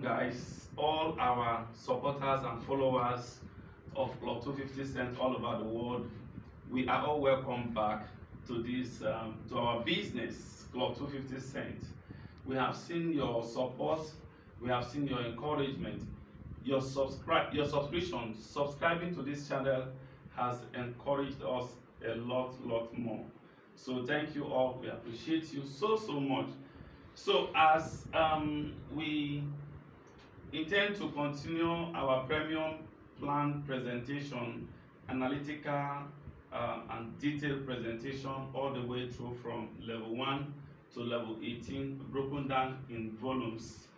guys, all our supporters and followers of Club 250 Cent all over the world. We are all welcome back to this to our business, Club 250 Cent. We have seen your support, we have seen your encouragement, your subscription, subscribing to this channel has encouraged us a lot more. So thank you all. We appreciate you so much. So as we intend to continue our premium plan presentation, analytical and detailed presentation all the way through from level 1 to level 18, broken down in volumes,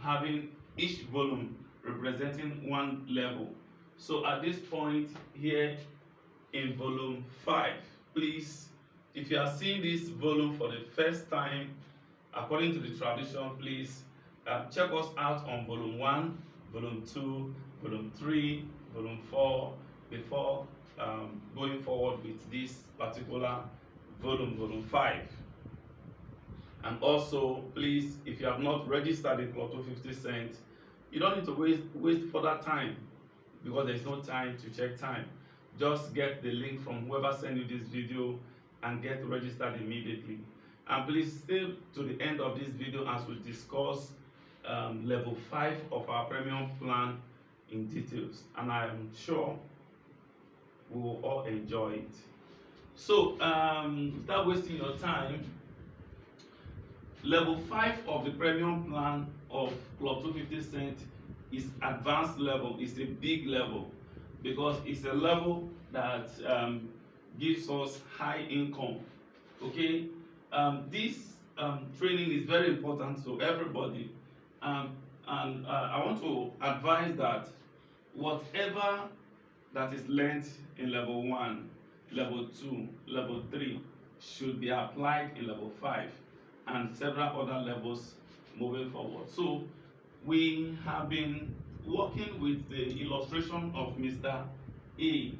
having each volume representing one level. So at this point here in volume 5, please, if you are seeing this volume for the first time, according to the tradition, please check us out on volume 1, volume 2, volume 3, volume 4 before going forward with this particular volume 5. And also, please, if you have not registered in Club 250 Cent, you don't need to waste further time, because there's no time to check time. Just get the link from whoever sent you this video and get registered immediately. And please stay to the end of this video as we discuss level 5 of our premium plan in details, and I am sure we will all enjoy it. So without wasting your time, level 5 of the premium plan of Club 250 Cent is advanced level. It's a big level because it's a level that gives us high income. Okay, this training is very important to everybody, and I want to advise that whatever that is learned in level 1, level 2, level 3 should be applied in level 5 and several other levels moving forward. So we have been working with the illustration of Mr. A,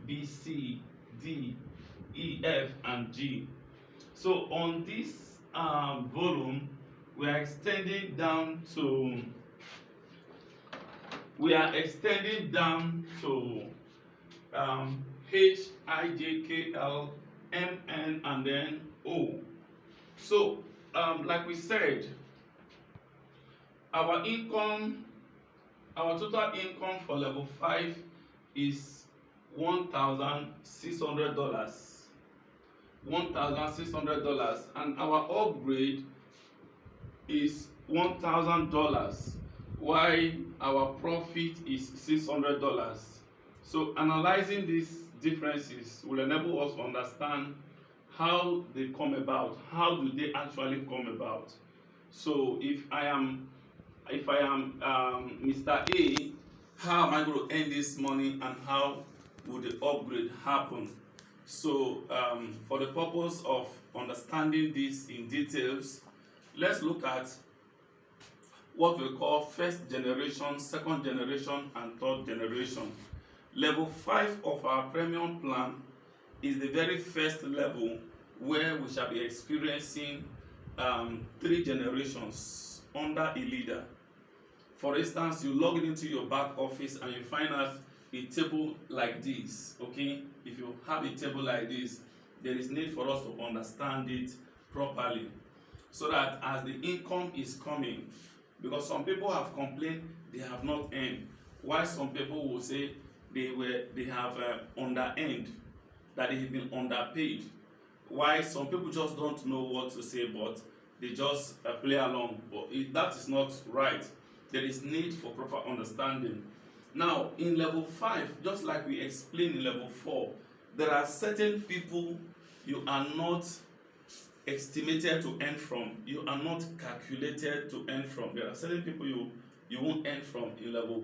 B, C, D, E, F, and G. So on this volume, we are extending down to H, I, J, K, L, M, N, and then O. So like we said, our total income for level 5 is $1,600, and our upgrade is $1,000, while our profit is $600. So analyzing these differences will enable us to understand how they come about. How do they actually come about? So if I am Mr. A, how am I going to earn this money, and how would the upgrade happen? So for the purpose of understanding this in details, let's look at what we call first generation, second generation, and third generation. Level 5 of our premium plan is the very first level where we shall be experiencing 3 generations under a leader. For instance, you log into your back office and you find out a table like this. Okay, if you have a table like this, there is need for us to understand it properly, so that as the income is coming, because some people have complained they have not earned, while some people will say they have under earned, that they have been underpaid. Why some people just don't know what to say, but they just play along. But that is not right. There is need for proper understanding. Now in level 5, just like we explained in level 4, there are certain people you are not estimated to earn from, you are not calculated to earn from. There are certain people you won't earn from in level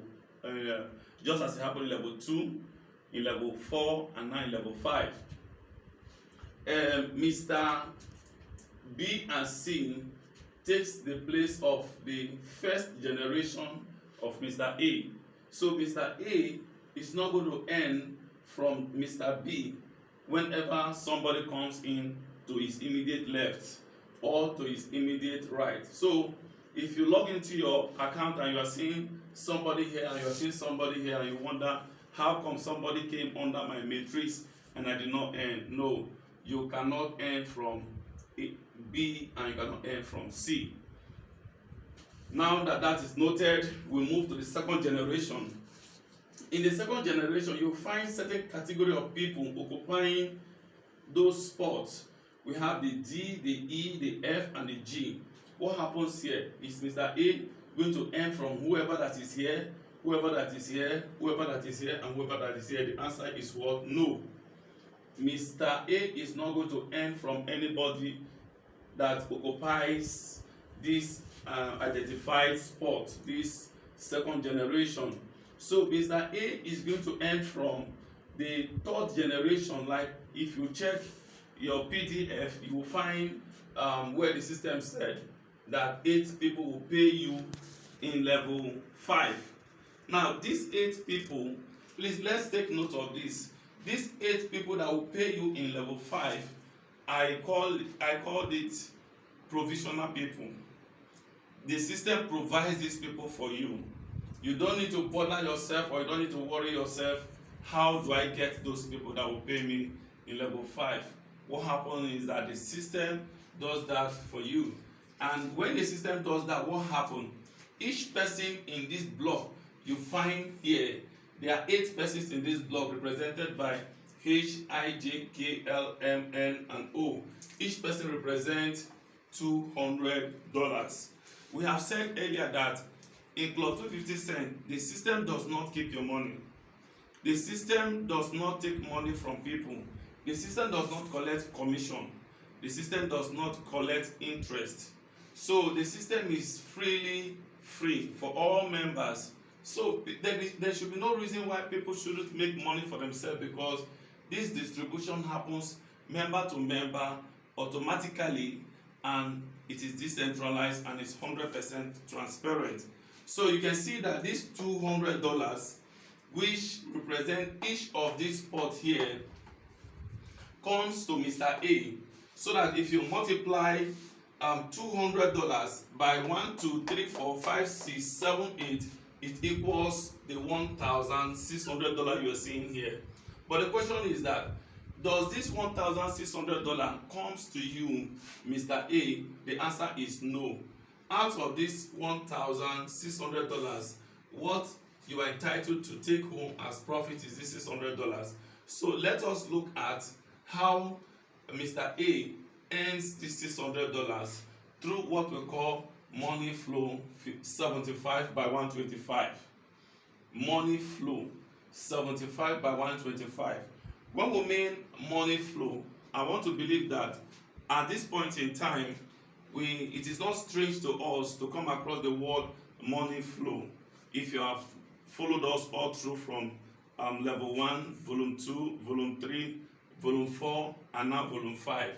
just as it happened in level 2, in level 4, and now in level 5. Mr. B and C takes the place of the first generation of Mr. A. So Mr. A is not going to earn from Mr. B whenever somebody comes in to his immediate left or to his immediate right. So if you log into your account and you are seeing somebody here and you are seeing somebody here and you wonder how come somebody came under my matrix and I did not earn. No, you cannot earn from B and you cannot earn from C. Now that that is noted, we move to the second generation. In the second generation, you find certain category of people occupying those spots. We have the D, the E, the F, and the G. What happens here is Mr. A going to earn from whoever that is here, whoever that is here, whoever that is here, and whoever that is here. The answer is what? No. Mr. A is not going to earn from anybody that occupies this identified spot, this second generation. So Mr. A is going to earn from the third generation. Like if you check your PDF, you will find where the system said that 8 people will pay you in level 5. Now these 8 people, please let's take note of this. These 8 people that will pay you in level 5, I called it provisional people. The system provides these people for you. You don't need to bother yourself, or you don't need to worry yourself, how do I get those people that will pay me in level 5? What happens is that the system does that for you. And when the system does that, what happens? Each person in this block you find here, there are 8 persons in this block represented by H, I, J, K, L, M, N, and O. Each person represents $200. We have said earlier that in CLUB250CENT, the system does not keep your money. The system does not take money from people. The system does not collect commission. The system does not collect interest. So the system is free for all members. So there should be no reason why people shouldn't make money for themselves, because this distribution happens member to member automatically, and it is decentralized and it's 100% transparent. So you can see that this $200, which represent each of these spots here, comes to Mr. A. So that if you multiply $200 by 1, 2, 3, 4, 5, 6, 7, 8, it equals the $1,600 you are seeing here. But the question is that, does this $1,600 comes to you, Mr. A? The answer is no. Out of this $1,600, what you are entitled to take home as profit is this $600. So let us look at how Mr. A earns this $600 through what we call money flow 75 by 125. Money flow 75 by 125. When we mean money flow, I want to believe that at this point in time, it is not strange to us to come across the word money flow. If you have followed us all through from level 1, volume 2, volume 3, volume 4, and now volume 5.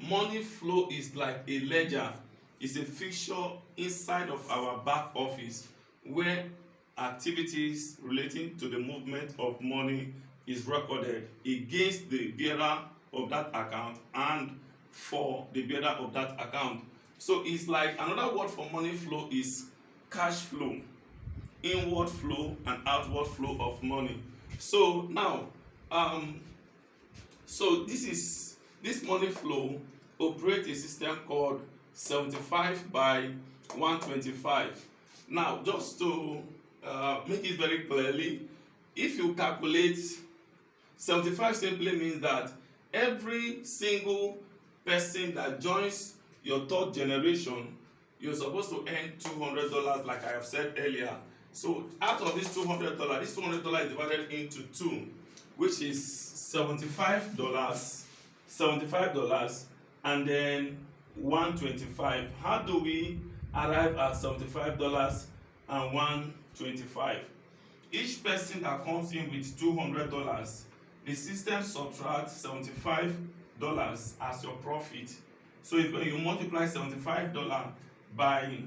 Money flow is like a ledger. It's a fixture inside of our back office where activities relating to the movement of money is recorded against the bearer of that account and for the bearer of that account. So it's like another word for money flow is cash flow, inward flow and outward flow of money. So now, so this money flow operates a system called 75 by 125. Now, just to make it very clearly, if you calculate 75, simply means that every single person that joins your third generation, you're supposed to earn $200, like I have said earlier. So out of this $200, this $200 is divided into 2, which is $75, and then 125. How do we arrive at $75 and 125? Each person that comes in with $200, the system subtracts $75 as your profit. So if you multiply $75 by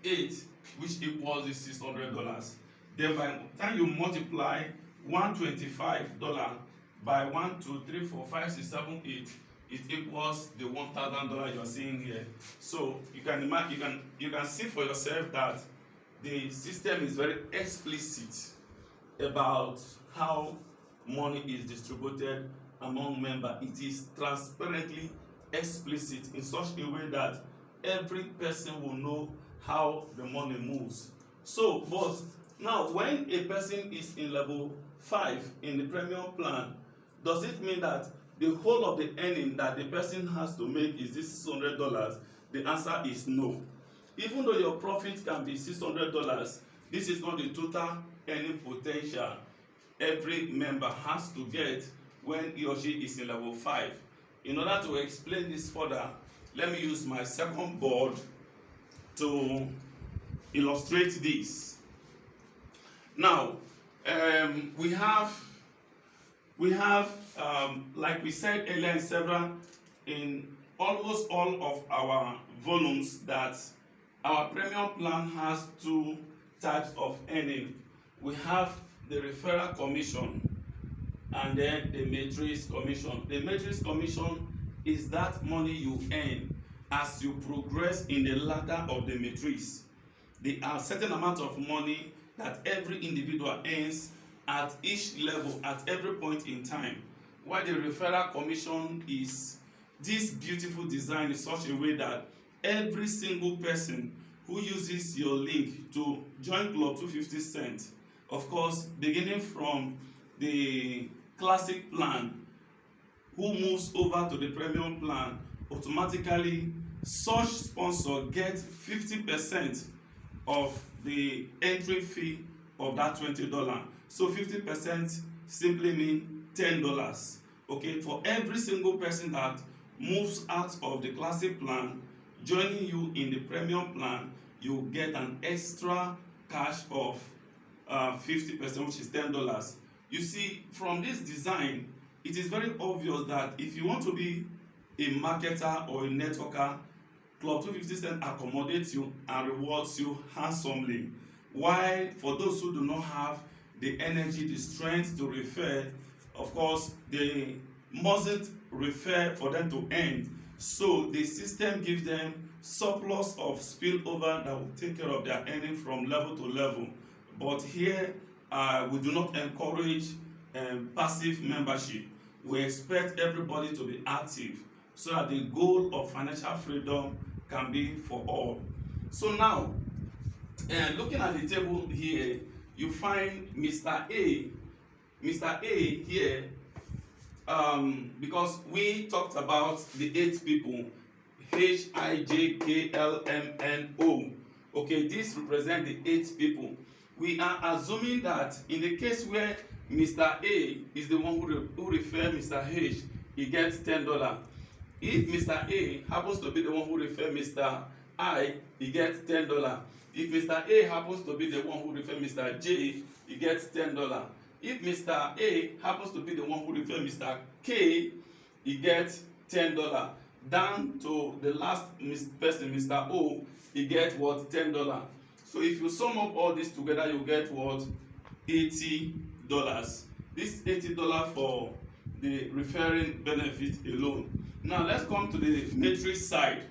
8, which equals the $600, then by the time you multiply $125 by 1, 2, 3, 4, 5, 6, 7, 8, it equals the $1,000 you're seeing here. So you can imagine, you can see for yourself that the system is very explicit about how money is distributed among members. It is transparently explicit in such a way that every person will know how the money moves. So, but now when a person is in level 5 in the premium plan, does it mean that the whole of the earning that the person has to make is this $600? The answer is no. Even though your profit can be $600, this is not the total earning potential every member has to get when he or she is in level 5. In order to explain this further, let me use my second board to illustrate this. Now, we have like we said earlier in almost all of our volumes, that our premium plan has two types of earning. We have the referral commission and then the matrix commission. The matrix commission is that money you earn as you progress in the ladder of the matrix. There are certain amount of money that every individual earns at each level at every point in time, while the referral commission is this beautiful design in such a way that every single person who uses your link to join Club 250 Cent, of course beginning from the classic plan, who moves over to the premium plan, automatically such sponsor gets 50% of the entry fee of that $20. So 50% simply mean $10. Okay, for every single person that moves out of the classic plan, joining you in the premium plan, you get an extra cash of 50%, which is $10. You see, from this design, it is very obvious that if you want to be a marketer or a networker, Club 250 Cent accommodates you and rewards you handsomely. While for those who do not have the energy, the strength to refer, of course, they mustn't refer for them to earn. So the system gives them surplus of spillover that will take care of their earning from level to level. But here, we do not encourage passive membership. We expect everybody to be active so that the goal of financial freedom can be for all. So now, looking at the table here, you find Mr. A. Mr. A here, because we talked about the 8 people, HIJKLMNO. Okay, this represents the 8 people. We are assuming that in the case where Mr. A is the one who refers Mr. H, he gets $10. If Mr. A happens to be the one who refers Mr. I, he gets $10. If Mr. A happens to be the one who refers Mr. J, he gets $10. If Mr. A happens to be the one who refers Mr. K, he gets $10. Down to the last person, Mr. O, he gets what? $10. So if you sum up all this together, you get what? $80. This $80 for the referring benefit alone. Now let's come to the matrix side.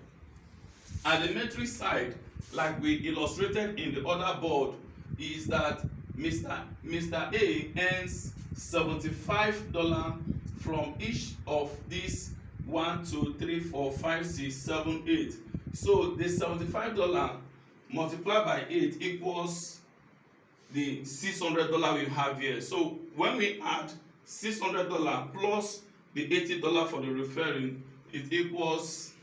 At the matrix side, like we illustrated in the other board, is that Mr. A earns $75 from each of these 1, 2, 3, 4, 5, 6, 7, 8. So the $75 multiplied by 8 equals the $600 we have here. So when we add $600 plus the $80 for the referring, it equals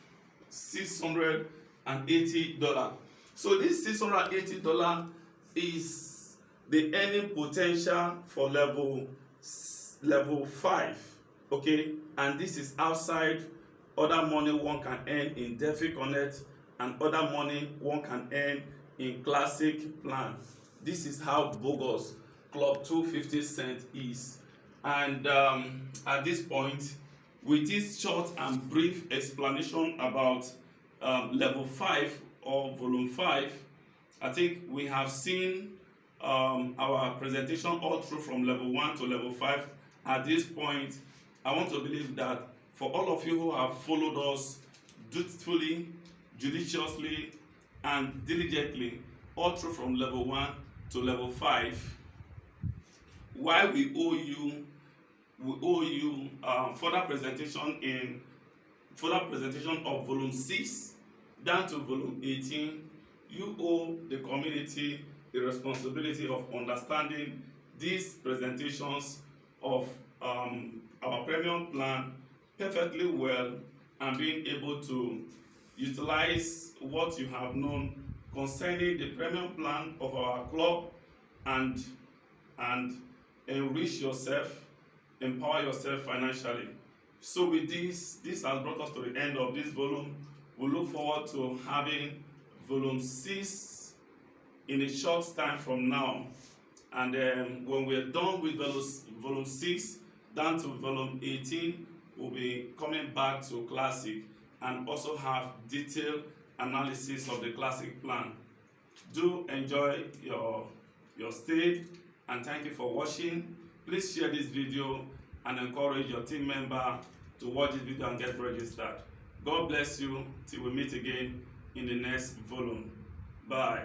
$680. So this $680 is the earning potential for level 5. Okay, and this is outside other money one can earn in DeFi Connect and other money one can earn in classic plan. This is how bogus Club 250 Cent is. And at this point, with this short and brief explanation about level 5 or volume 5, I think we have seen our presentation all through from level 1 to level 5. At this point, I want to believe that For all of you who have followed us dutifully, judiciously, and diligently, all through from level 1 to level 5, while we owe you further presentation of volume 6 down to volume 18. You owe the community the responsibility of understanding these presentations of our premium plan perfectly well, and being able to utilize what you have known concerning the premium plan of our club, and enrich yourself, empower yourself financially. So with this has brought us to the end of this volume. We look forward to having volume 6 in a short time from now, and when we're done with volume 6 down to volume 18, we'll be coming back to classic and also have detailed analysis of the classic plan. Do enjoy your stay, and thank you for watching. Please share this video and encourage your team member to watch this video and get registered. God bless you till we meet again in the next volume. Bye.